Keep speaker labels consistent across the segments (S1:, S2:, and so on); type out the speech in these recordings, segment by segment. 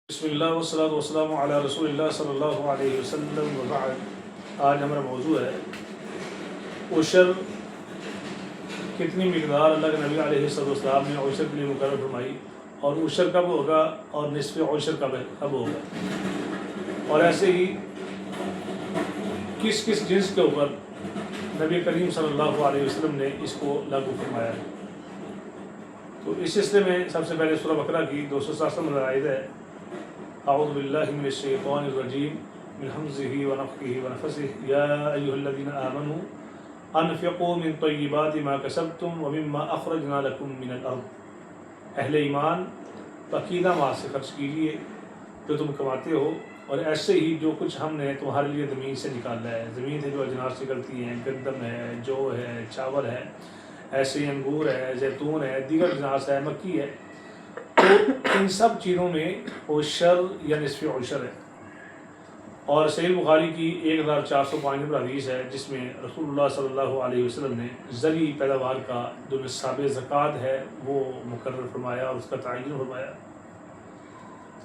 S1: بسم اللہ والصلاۃ والسلام علی رسول اللہ صلی اللہ علیہ وسلم وبعد۔ آج ہمارا موضوع ہے عشر کتنی مقدار اللہ کے نبی علیہ السلام نے عشر کے لیے مقرر فرمائی، اور عشر کب ہوگا اور نصف عشر کب ہوگا، اور ایسے ہی کس کس جنس کے اوپر نبی کریم صلی اللہ علیہ وسلم نے اس کو لاگو فرمایا ہے۔ تو اس سلسلے میں سب سے پہلے سورہ بقرہ کی 267 نمبر آیت ہے: اعوذ باللہ من الشیطان الرجیم من حمزہ ونفخہ ونفثہ یا ایھا الذین آمنوا انفقوا من طیبات ما کسبتم ومما اخرجنا لکم من الارض۔ اہل ایمان، پاکیزہ مال سے خرچ کیجیے جو تم کماتے ہو، اور ایسے ہی جو کچھ ہم نے تمہارے لیے زمین سے نکالا ہے۔ زمین سے جو اجناس نکلتی ہیں، گندم ہے، جو ہے، چاول ہے، ایسے ہی انگور ہے، زیتون ہے، دیگر اجناس ہے، مکی ہے، تو ان سب چیزوں میں عشر یا نصف عشر ہے۔ اور صحیح بخاری کی 1405 نمبر حدیث ہے جس میں رسول اللہ صلی اللہ علیہ وسلم نے زرعی پیداوار کا جو نصاب زکوٰۃ ہے وہ مقرر فرمایا اور اس کا تعین فرمایا۔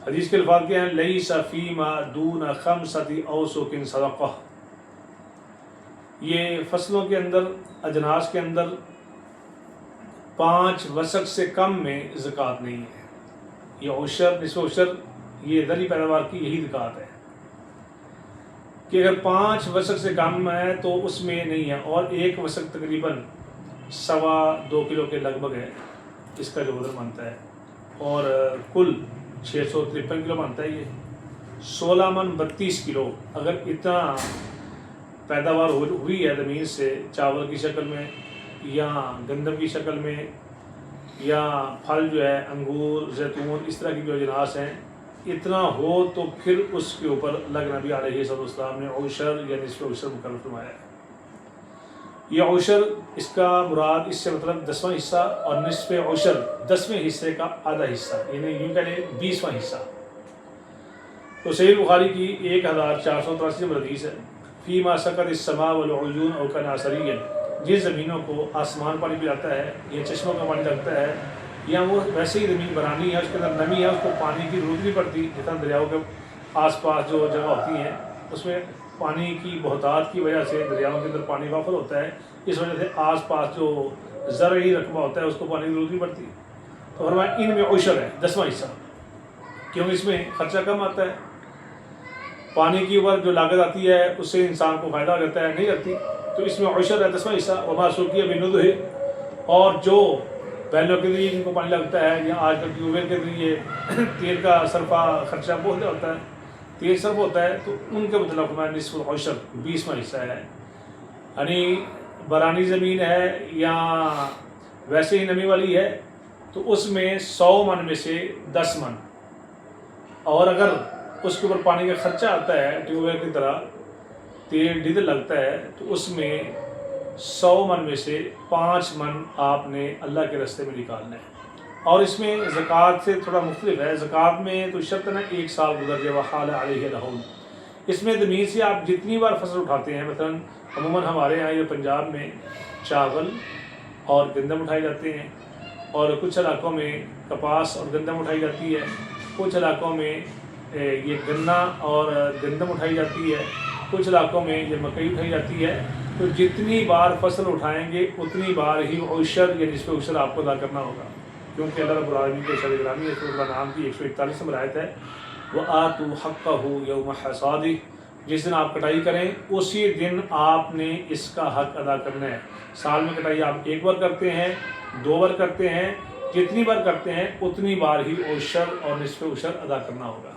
S1: حدیث کے الفاظ کیا ہیں؟ لیس فیما دون خمسۃ اوسق صدقہ۔ یہ فصلوں کے اندر، اجناس کے اندر 5 وسق سے کم میں زکوٰۃ نہیں ہے۔ یہ عشر، نصف عشر، یہ زرعی پیداوار کی یہی زکوٰۃ ہے کہ اگر 5 وسق سے کم ہے تو اس میں نہیں ہے، اور 1 وسق تقریباً 2.25 کلو کے لگ بھگ ہے اس کا جو وزن بنتا ہے، اور کل 653 کلو بنتا ہے۔ یہ 16 من 32 کلو اگر اتنا پیداوار ہوئی ہے زمین سے، چاول کی شکل میں یا گندم کی شکل میں، یا پھل جو ہے انگور، زیتون، اس طرح کی جو اجناس ہیں، اتنا ہو تو پھر اس کے اوپر اللہ کے نبی علیہ السلام نے عشر یا نصف عشر مقرر فرمایا ہے۔ یہ عشر، اس کا مراد اس سے مطلب 10واں حصہ، اور نصف عشر 10ویں حصے کا آدھا حصہ، یعنی یوں کہہ لیں 20واں حصہ۔ تو صحیح بخاری کی 1483 نمبر حدیث ہے: فیما سقط السماء والعیون او کناثری۔ جس زمینوں کو آسمان پانی پلاتا ہے یا چشموں کا پانی لگتا ہے، یا وہ ویسے ہی زمین برانی ہے، اس کے اندر نمی ہے، اس کو پانی کی ضرورت نہیں پڑتی، جتنا دریاؤں کے آس پاس جو جگہ ہوتی ہیں اس میں پانی کی بہتات کی وجہ سے دریاؤں کے اندر پانی وافر ہوتا ہے، اس وجہ سے آس پاس جو زرعی رقبہ ہوتا ہے اس کو پانی کی ضرورت نہیں پڑتی۔ تو فرمایا ان میں عشر ہے 10واں حصہ، کیونکہ اس میں خرچہ کم آتا ہے، پانی کی اوپر جو لاگت آتی ہے اس سے انسان کو فائدہ ہو جاتا ہے، نہیں لگتی، تو اس میں عشر ہے 10واں حصہ۔ وما سقی بنضح، اور جو بیلوں کے ذریعے جن کو پانی لگتا ہے، یا آج کل ٹیوب ویل کے ذریعے تیل کا صرفہ خرچہ بہت ہوتا ہے، تیل صرف ہوتا ہے، تو ان کے مطلب ہمارا نصف العشر 20واں حصہ ہے۔ یعنی برانی زمین ہے یا ویسے ہی نمی والی ہے تو اس میں 100 من میں سے 10 من، اور اگر اس کے اوپر پانی کا خرچہ آتا ہے ٹیوب ویل کی طرح، تیل ڈیزل لگتا ہے، تو اس میں 100 من میں سے 5 من آپ نے اللہ کے راستے میں نکالنا ہے۔ اور اس میں زکوٰۃ سے تھوڑا مختلف ہے۔ زکوٰۃ میں تو شرط ہے نا 1 سال گزر جائے، وحال علیہ الحول۔ اس میں زمین سے آپ جتنی بار فصل اٹھاتے ہیں، مثلا عموماً ہمارے یہاں یہ پنجاب میں چاول اور گندم اٹھائے جاتے ہیں، اور کچھ علاقوں میں کپاس اور گندم اٹھائی جاتی ہے، کچھ علاقوں میں یہ گنا اور گندم اٹھائی جاتی ہے، کچھ علاقوں میں یہ مکئی اٹھائی جاتی ہے۔ تو جتنی بار فصل اٹھائیں گے اتنی بار ہی عشر یا نصف عشر آپ کو ادا کرنا ہوگا، کیونکہ اللہ رب العالمین کے ارشاد گرامی ہے، سورۃ الانعام کی 141 نمبر آیت ہے: وَآتُوا حَقَّهُ يَوْمَ حَصَادِهِ۔ جس دن آپ کٹائی کریں اسی دن آپ نے اس کا حق ادا کرنا ہے۔ سال میں کٹائی آپ 1 بار کرتے ہیں، 2 بار کرتے ہیں، جتنی بار کرتے ہیں اتنی بار ہی عشر اور نصف عشر ادا کرنا ہوگا۔